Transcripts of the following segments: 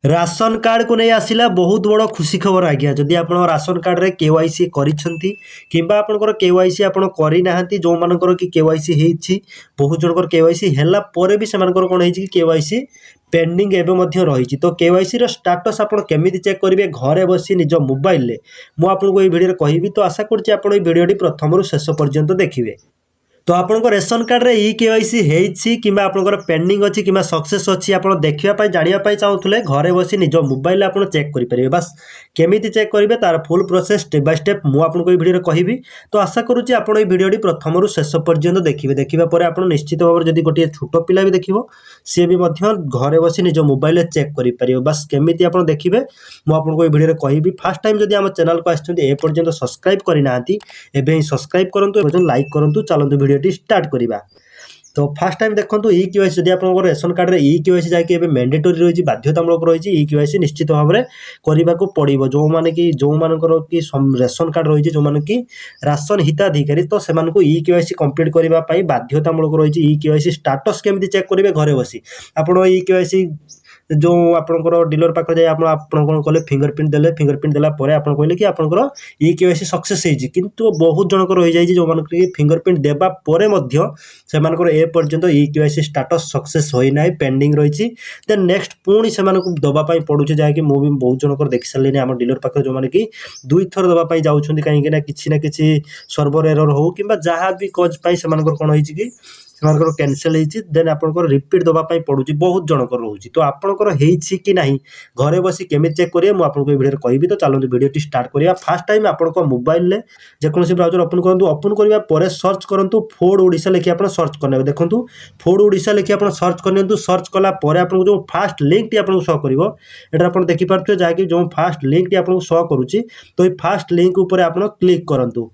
Ration card को नहीं आसला बहुत बड़ खुशी खबर आज्ञा जदि आप राशन कार्ड रे केवाईसी करिसेंती किंबा आपनकर केवाईसी आपण करि नाहंती जो मानकर कि केवाईसी हेछि बहुत जनकर केवाईसी हैला परे भी सेमानकर कोन हेछि कि केवाईसी पेंडिंग एबे मध्य रहिछि तो केवाईसी रो स्टेटस आपण केमिति चेक करिवे घरे बसी निज मोबाइल ले मु आपनको ए वीडियो रे कहिबी तो आशा करछि आपण ए वीडियोटी प्रथम रु शेष पर्यंत देखिवे। तो आपन रेशन कार्ड रे ई केवाईसी हेछि किंबा आपनकर पेंडिंग अछि किंबा सक्सेस अछि आपन देखिया पई जानिया पई चाहुथले घरे बसी निज मोबाइल आपन चेक करि परिबे बस केमिति चेक करिवे तार full process step by step मु आपनको ए वीडियो रे कहिबी। तो आशा करूची आपन ए वीडियोटी प्रथम रु शेष पर्यंत देखिबे देखिबा परे आपन निश्चित भाव जदि गोटे छोट पिला भी देखिबो से भी मध्य घरे बसी निज मोबाइल रे चेक करि परिबे बस केमिति आपन देखिबे मु आपनको ए वीडियो रे कहिबी। फर्स्ट टाइम जदि हम चैनल को आछथि ए पर्यंत सब्सक्राइब करि नाहंती एबे ही सब्सक्राइब करंतु एबे लाइक करंतु चलंतु वीडियो स्टार्ट करिबा। तो फर्स्ट टाइम देखंतु ई केवाईसी जदि आपन रेशन कार्ड रे ई केवाईसी जाके एबे मैंडेटरी रहिछि बाध्यतामूलक रहिछि ई केवाईसी निश्चित भाव रे करिबा को पड़िबो जो माने कि जो मानकर कि रेशन कार्ड रहिछि जो माने कि राशन हिताधिकारी तो सेमान को ई केवाईसी कंप्लीट करिबा पई बाध्यतामूलक रहिछि ई केवाईसी स्टेटस केमिति चेक करिवे घरे बसी आपन ई केवाईसी जो आपनकर डीलर पाखर जाय आपन कोन कले फिंगरप्रिंट देला परे आपन कहले कि आपनकर ई केवाईसी सक्सेस हेछि किंतु बहुत जनकर रहि जाय जो मान कि फिंगरप्रिंट देबा परे मध्य सेमानकर ए पर्यंत ई केवाईसी स्टेटस सक्सेस होई नै पेंडिंग रहिछि देन नेक्स्ट पुणी सेमानकु दबा पई पडुछि जाय कि मु भी बहुत जनकर देखि सलेनी हम डीलर पाखर जो मान कि दुई थर दबा पई जाउछन्ती काहे कि ना किछि सर्वर एरर हो किबा जहा भी कज पई सेमानकर कोन होइछि कि सेमानकर कैंसिल हेछि देन आपनकर रिपीट दबा पई पडुछि बहुत जनकर रहउछि। तो आपनकर हेछि कि नाही घरे बसी केमिति चेक करिवे मु आपनको ए वीडियो रे कहिबी। तो चलନ୍ତୁ वीडियोटी स्टार्ट करिया। फर्स्ट टाइम आपनको मोबाइल ले जे कोनोसी ब्राउजर ओपन करंतु ओपन करिया परे सर्च करंतु फोर्ड ओडिसा लिखि आपन सर्च करनेबे देखंतु फोर्ड ओडिसा लिखि आपन सर्च करनियंतु सर्च कला परे आपनको जो फर्स्ट लिंक टी आपनको शो करिवो एटा आपन देखि पारथु जाकि जो फर्स्ट लिंक टी आपनको शो करूछि तो ए फर्स्ट लिंक ऊपर आपन क्लिक करंतु।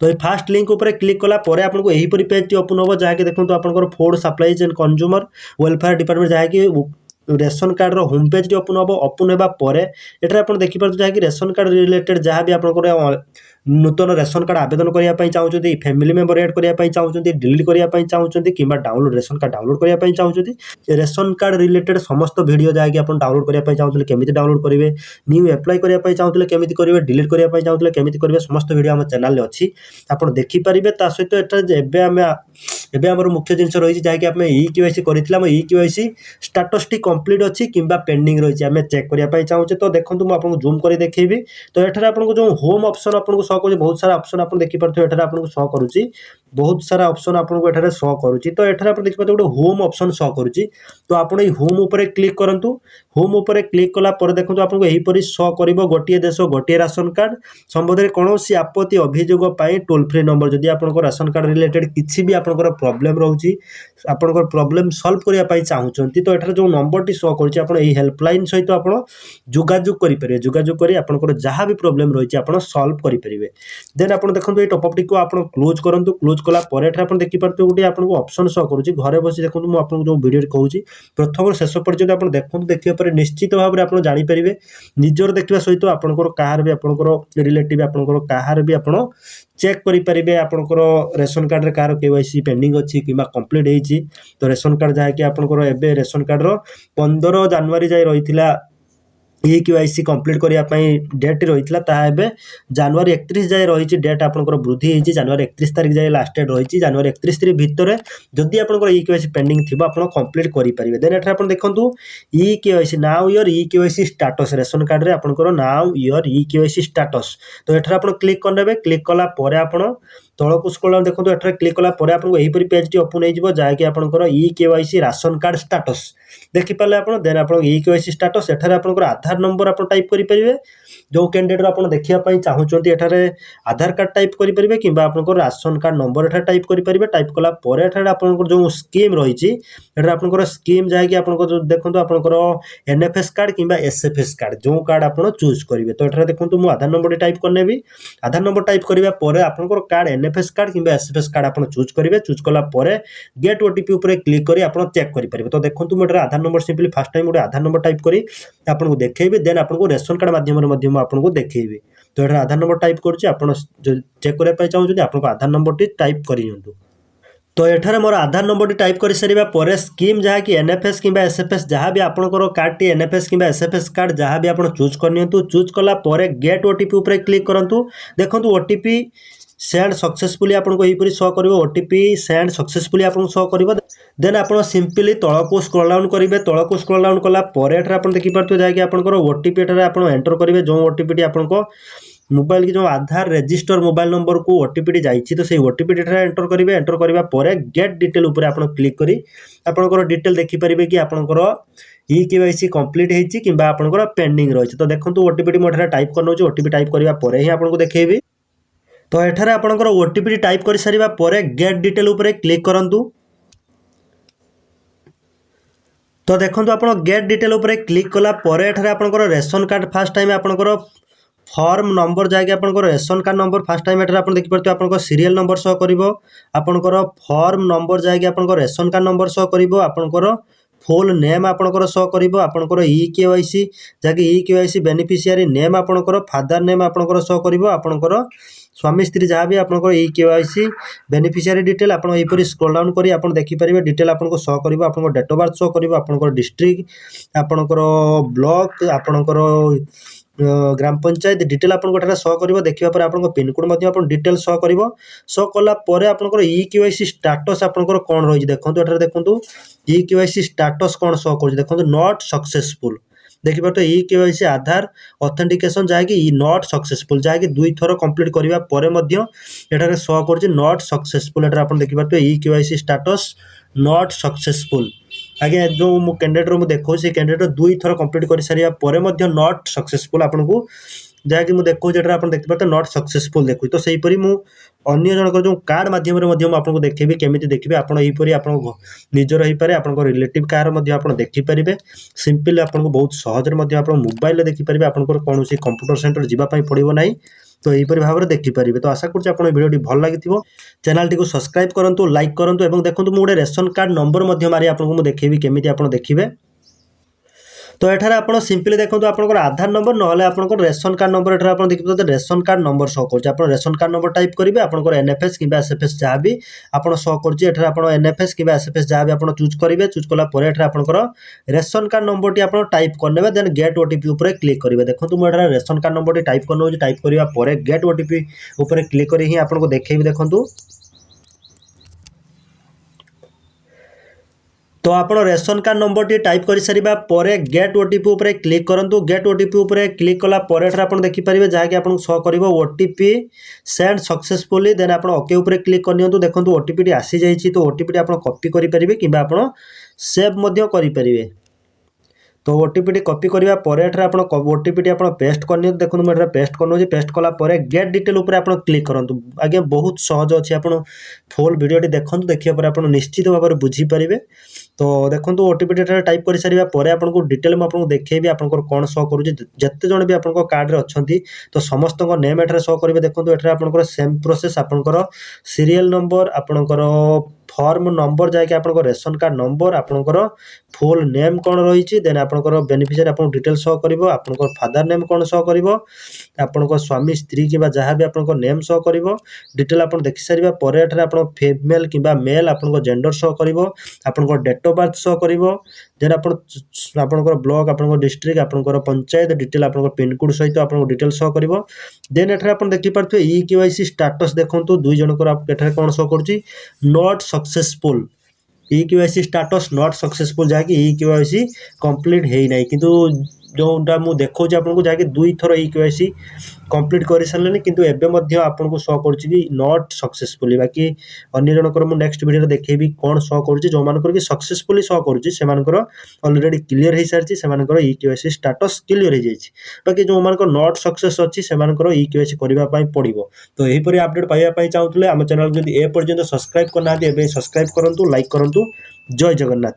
तो ये फास्ट लिंक ऊपर क्लिक कला परे आपनको एही परि पेज टी ओपन होबो जाके देखंतु आपनकर food supplies and consumer welfare department जाके रेशन कार्ड रो होम पेज टी ओपन हेबा परे एटा आपन देखि पारथु जाके रेशन कार्ड रिलेटेड जहां भी आपनकर नूतन रेशन कार्ड आवेदन करिया पई चाहुचोती फैमिली मेंबर ऐड करिया पई चाहुचोती डिलीट करिया पई चाहुचोती किबा डाउनलोड रेशन कार्ड डाउनलोड करिया पई चाहुचोती रेशन कार्ड रिलेटेड समस्त वीडियो जाके आपन डाउनलोड करिया पई चाहुतले केमिति डाउनलोड करिवे न्यू अप्लाई करिया पई चाहुतले केमिति करिवे डिलीट करिया पई चाहुतले केमिति करिवे समस्त वीडियो हम चैनल ले अछि आपन देखि परिबे। ता सहित एटा एबे हमर मुख्य जिंस रहिछि जाके आपमे ई केवाईसी करितला हम e KYC status T complete अछि किबा पेंडिंग रहिछि हमें चेक करिया पई चाहुचे। तो देखंतु म आपन जूम करि देखैबी। तो एठारे आपन जो होम ऑप्शन आपन शो करू बहुत सारा ऑप्शन आपन देखि परथु एठारे आपन शो करूची बहुत सारा ऑप्शन आपन को एठारे शो करूची। तो एठारे आपन देखि परथु होम ऑप्शन शो करूची तो आपन ए होम ऊपर क्लिक करंतु होम ऊपर क्लिक कला पर देखंतु आपन को एही परि शो करिवो गोटिए देश गोटिए राशन कार्ड संबंध कोनोसी आपत्ति अभियोग पई टोल फ्री नंबर जदि आपन को राशन कार्ड रिलेटेड किछि भी आपन को प्रॉब्लम रहउची आपन को प्रॉब्लम सॉल्व करिया पई चाहुचंती तो एठारे जो नंबर टी शो करूची आपन एही हेल्पलाइन सहित आपन जोगाजोग करि परिबे जोगाजोग करी आपन को जहां भी प्रॉब्लम रहिछि आपन सॉल्व करि परिबे। देन आपन देखंतु ए टॉप अप टी को आपन क्लोज करंतु क्लोज कला परे एठारे आपन देखि परतु गुटी आपन को ऑप्शन शो करूची घरे बसी देखंतु मु आपन जो वीडियो रे कहूची प्रथम शेष पर्यंत आपन देखंतु देखिया परे निश्चित भाव रे आपन जानि परिबे निजर देखिबा सहित आपन को काहार भी आपन को रिलेटिव आपन को काहार भी आपन चेक करि परिबे आपन को रेशन कार्ड रे कार केवाईसी पेंडिंग अछि किबा कंप्लीट हेछि। तो रेशन कार्ड जाय कि आपन को एबे रेशन कार्ड रो 15 जनवरी जाय रहिथिला ई केवाईसी कंप्लीट करिया पई डेट रहितला ता एबे जनवरी 31 जाय रहिछि डेट आपनकर वृद्धि हेछि जनवरी 31 तारिख जाय लास्ट डेट रहिछि जनवरी 31 तारिख भितरे जदि आपनकर ई केवाईसी पेंडिंग थिबो आपन कंप्लीट करि परिबे। देन एठा आपन देखंतु e KYC now your e KYC status ration card रे आपनकर now your e KYC status तो एठा आपन क्लिक करनेबे क्लिक कला परे आपन तळकु स्क्रॉल डाउन देखंतु एठा क्लिक कला परे आपन एही परि पेज टी ओपन हे जिवो जाय कि आपनकर e KYC ration card status देखि पाले आपन देन आपन ई केवाईसी स्टेटस एठारे आपनकर आधार नंबर आपन टाइप करि परिबे जो कैंडिडेट आपन देखिया पई चाहुचंती एठारे आधार कार्ड टाइप करि परिबे किबा आपनकर राशन कार्ड नंबर एठा टाइप करि परिबे टाइप कला परे एठारे आपनकर जो स्कीम रहिछि एठारे आपनकर स्कीम जाय कि आपनकर जो देखंतु आपनकर एनएफएस कार्ड किबा एसएफएस कार्ड जो कार्ड आपन चूज करिवे। तो एठारे देखंतु मु आधार नंबर टाइप करनेबी आधार नंबर टाइप करिबा परे आपनकर कार्ड एनएफएस कार्ड किबा एसएफएस कार्ड आपन चूज करिवे चूज कला परे गेट ओटीपी ऊपर क्लिक करी आपन चेक करि परिबे। तो देखंतु मु एठारे आधार नंबर सिंपली फर्स्ट टाइम आधार नंबर टाइप करी आपन को देखैबे देन आपन को रेशन कार्ड माध्यम रे मध्यम आपन को देखैबे। तो एठारे आधार नंबर टाइप करछि आपन चेक करे पय चाहू जदि आपन को आधार नंबर टी टाइप करियंतु तो एठारे मोर आधार नंबर टाइप कर सारा पर स्कीम जहाँकि एनएफएस कि एसएफएस जहाँ भी आपंकर कार्ड टी एनएफएस कि एसएफएस कार्ड जहाँ भी आप चूज करनी चूज कलापर गेट ओटीपी उपर क्लिक करूँ। देखो ओटीपी सेंड सक्सेसफुली आपको यहीपरी शो कर ओटीपी सेंड सक्सेसफुली आपको शो कर देन आप सिंपली तल को स्क्रॉल डाउन करेंगे तल को स्क्रॉल डाउन कलापर आप देखिपे जहाँकि आपंकर ओटीपी आप एंटर करेंगे जो ओटीपी आपको मोबाइल की जो आधार रजिस्टर मोबाइल नंबर को ओटीपी जाइए तो सही ओटीपी एंटर करेंगे एंटर करने पर गेट डिटेल उपर आप क्लिक करी आपंकर डिटेल देखिपारे कि आपंकर केवाईसी कंप्लीट होती कि आपंकर पेंडिंग रही। तो देखो ओटीपी मुझे टाइप कर नौ ओटीपी टाइप करने पर ही आपको देखेबी। तो एठारे आपंकर ओटीपी टाइप कर सारा पर गेट डिटेल उपर क्लिक करूँ। तो देखो आप गेट डिटेल उपर क्लिक कलापर एठारे आपंकर रेशन कार्ड फास्ट टाइम आपंकर फॉर्म नंबर जहाँकि आपंकर ration card number fast time एठारे आप देखिपे आपंकर सीरियल नंबर शो कर आपंकर फॉर्म नंबर जहाँकि आपंकर रेशन कार्ड नंबर शो कर आपंकर फुल नेम आपंकर शो कर आपंकर केवाईसी जहाँकि केवाईसी बेनिफिशियरी नेम आपंकर फादर नेम आपंकर शो कर आपंकर स्वामी स्त्री जहाँ भी आपंकर केवाईसी बेनिफिशियरी डिटेल आप स्क्रॉल डाउन करी आप देखिपारे डिटेल आपको शो कर आपंकर डेट ऑफ बर्थ शो कर आपंकर डिस्ट्रिक्ट आपंकर ब्लॉक आपंकर ग्राम पंचायत डिटेल आपको शो कर देखा आप पिनकोड डिटेल शो कर शो कलापर आपंकर केवाईसी स्टाटस आपंकर कौन रही देखो देखो केवाईसी स्टाटस कौन शो कर देखो नॉट सक्सेसफुल देखिए केवाईसी आधार ऑथेंटिकेशन जहाँकि नॉट सक्सेसफुल जहाँकि 2 थर कंप्लीट करने शो कर नॉट सक्सेसफुल आप देखिए केवाईसी स्टाटस नॉट सक्सेसफुल आगे जो मो कैंडिडेट देखो से कैंडिडेट 2 थर कंप्लीट कर सारा पर नॉट सक्सेसफुल आपको जहाँकि मुझे देखो आप देखिए नॉट सक्सेसफुल देखो। तो सहीपरी अन्य जनकर जो कार्ड मध्यम आपको देखेबी केमी देखिए आप निजर हो पारे आप रिलेटिव कार आप देखिपारे सिंपल आपको बहुत सहजरे मोबाइल देखिपारे आपंकर कौन कंप्यूटर सेंटर जावाई पड़ो ना। तो यहीपरि भाव में देखिपारे। तो आशा करुँच आप भिडियो भल लगी चैनल टी सब्सक्राइब करूँ लाइक करूँ और देखो मुझे रेशन कार्ड नंबर मारी आपको देखेबी केमी आप देखिए। तो एठारे आप सिंपली देखो आपंकर आधार नंबर ना आप रेशन कार्ड नंबर एठारे आप देखिए रेशन कार्ड नंबर शो कर रेशन कार्ड नंबर टाइप करेंगे आपंकर एनएफएस कि एसएफएस जहाँ भी आप शो कर एनएफएस कि एसएफएस जहाँ भी आप चूज करेंगे चूज कलापर आपंकर रेशन कार्ड नंबर टी आप टाइप करने देन गेट ओटीपी उपर क्लिक करेंगे। देखो मुझे ration card number T type कर टाइप करने गेट ओटीपी उपर क्लिक कर ही आपको देखेबी। देखो तो आप ration card number T type कर सारा पर गेट ओटीपी उपर क्लिक करूँ गेट ओटीपी उपर क्लिक कलापर आप देखिपारे जहाँकि आपको शो कर ओटीपी सेंड सक्सेसफुली देन आप ओके उपर क्लिक करनी देखो ओटीपी आसी जाइए। तो ओटीपी आप कॉपी करेंगे कि आप सेव करेंगे। तो ओटीपी कॉपी करने पर ओटीपी आप पेस्ट करनी देखो मुझे पेस्ट कर पेस्ट कलापर गेट डिटेल उपर आप क्लिक करूँ आगे बहुत सहज अच्छी आप फुल वीडियो देखो देखिए आप निश्चित भाव में बुझीपारे। तो देखो ओटीपी टाइप कर सारा पर आपको डिटेल मुझे देखेबी आपंकर कौन शो करुँचे जिते जन भी आप कार्ड अच्छा तो समस्त नेम एठारे शो करेंगे। देखो एठारे आपंकर सेम प्रोसेस आपंकर सीरियल नंबर आपंकर फॉर्म नंबर जहाँकि आप रेशन कार्ड नंबर आपंकर फुल नेम कौन रही देन आपंकर बेनिफिशियरी आप डिटेल शो कर आपंकर फादर नेम कौन शो कर आपंकर स्वामी स्त्री कि जहाँ भी आपंकर नेम शो कर डिटेल आप देखि सारा पर आप फीमेल कि मेल आप जेंडर शो कर आपंकर डेट ऑफ बर्थ शो कर देन आपंकर ब्लॉक आपंकर डिस्ट्रिक्ट आपंकर पंचायत डिटेल आपंकर पिनकोड सहित आप डिटेल शो कर देन एठारे आप देखिपे केवाईसी स्टाटस देखो 2 जनकर कौन शो कर not successful KYC status not successful जहाँकि केवाईसी कंप्लीट है ना किंतु जोटा मुझे देखा आपको जहाँकि 2 थर केवाईसी कंप्लीट कर सारे किंतु एबे आपको शो कर नॉट सक्सेसफुली बाकी अन्य जनकर मुझे नेक्स्ट वीडियो देखेबी कौन शो कर जो मानकर सक्सेसफुली शो कर ऑलरेडी क्लीयर हो सारी से केवाईसी स्टाटस क्लीयर हो जाए बाकी जो मान नॉट सक्सेस अच्छी से केवाईसी करने पड़ो। तो यहीपरि अपडेट पाइबा चाहूँ आम चैनल जब ए पर्यंत सब्सक्राइब करना सब्सक्राइब करूँ लाइक करूँ। जय जगन्नाथ।